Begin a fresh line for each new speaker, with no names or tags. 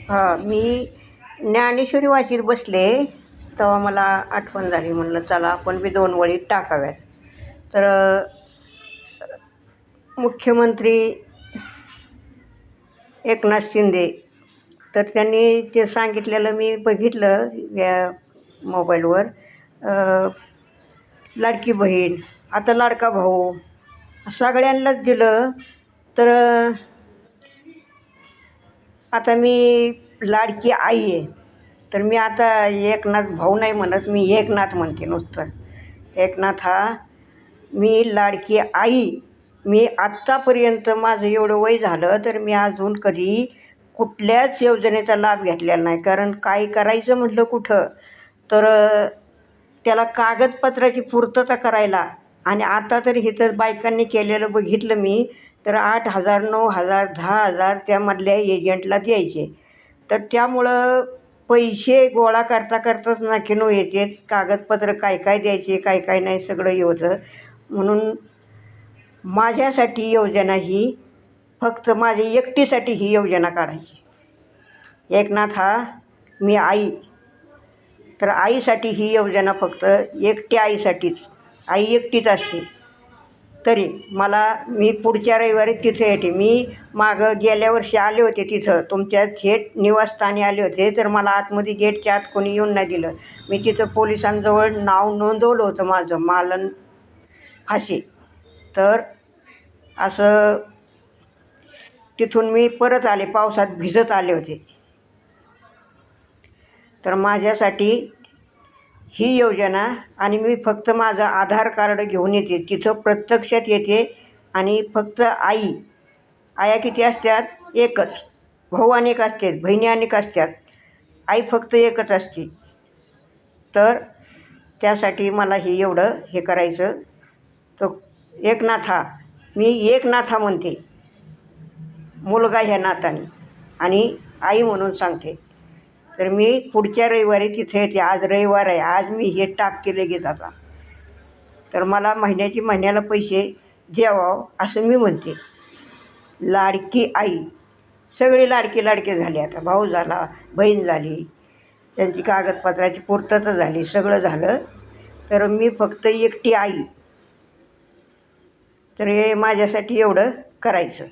हां, मी ज्ञानेश्वरी वाचीत बसले, तेव्हा मला आठवण झाली. म्हणलं चला आपण बी 2 वळी टाकाव्यात. तर मुख्यमंत्री एकनाथ शिंदे, तर त्यांनी ते सांगितलेलं मी बघितलं या मोबाईलवर. लाडकी बहीण, आता लाडका भाऊ सगळ्यांनाच दिलं. तर आता मी लाडकी आई आहे, तर मी आता एकनाथ भाऊ नाही म्हणत, मी एकनाथ म्हणते नुसतं. एकनाथ हा मी लाडकी आई. मी आत्तापर्यंत माझं एवढं वय झालं तर मी अजून कधी कुठल्याच योजनेचा लाभ घेतलेला नाही. कारण काय करायचं म्हटलं कुठं, तर त्याला कागदपत्राची पूर्तता करायला. आणि आता तर इथं बायकांनी केलेलं बघितलं मी, तर 8,000 9,000 10,000 त्यामधल्या एजंटला द्यायचे. तर त्यामुळं पैसे गोळा करता करताच नाकीनऊ येते. कागदपत्र काय काय द्यायचे, काय काय नाही सगळं हे होतं. म्हणून माझ्यासाठी योजना ही फक्त माझ्या एकटीसाठी ही योजना काढायची. एकनाथ हा मी आई, तर आईसाठी ही योजना फक्त एकट्या आईसाठीच. आई एकटीच असते. तरी मी पुढच्या रविवारी तिथे येते. मी मागं गेल्या वर्षी आले होते तिथं तुमच्या थेट निवासस्थानी आले होते, तर मला आतमध्ये गेटच्या आत कोणी येऊन नाही दिलं. मी तिथं पोलिसांजवळ नाव नोंदवलं होतं माझं, मालन फाशी. तर असं तिथून मी परत आले, पावसात भिजत आले होते. तर माझ्यासाठी ही योजना, आणि मी फक्त माझं आधार कार्ड घेऊन येते तिथं, प्रत्यक्षात येते. आणि फक्त आया किती असतात? एकच. भाऊ अनेक असतात, बहिणी अनेक असतात, आई फक्त एकच असते. तर त्यासाठी मला हे एवढं हे करायचं. तर एकनाथा, मी एकनाथा म्हणते, मुलगा ह्या नाताने, आणि आई म्हणून सांगते. तर मी पुढच्या रविवारी तिथे येते. आज रविवार आहे, आज मी हे टाकते लगेच आता. तर मला महिन्याला पैसे द्यावं असं मी म्हणते. लाडकी आई, सगळे लाडके लाडके झाले. आता भाऊ झाला, बहीण झाली, त्यांची कागदपत्राची पूर्तता झाली, सगळं झालं. तर मी फक्त एकटी आई. तर हे माझ्यासाठी एवढं करायचं.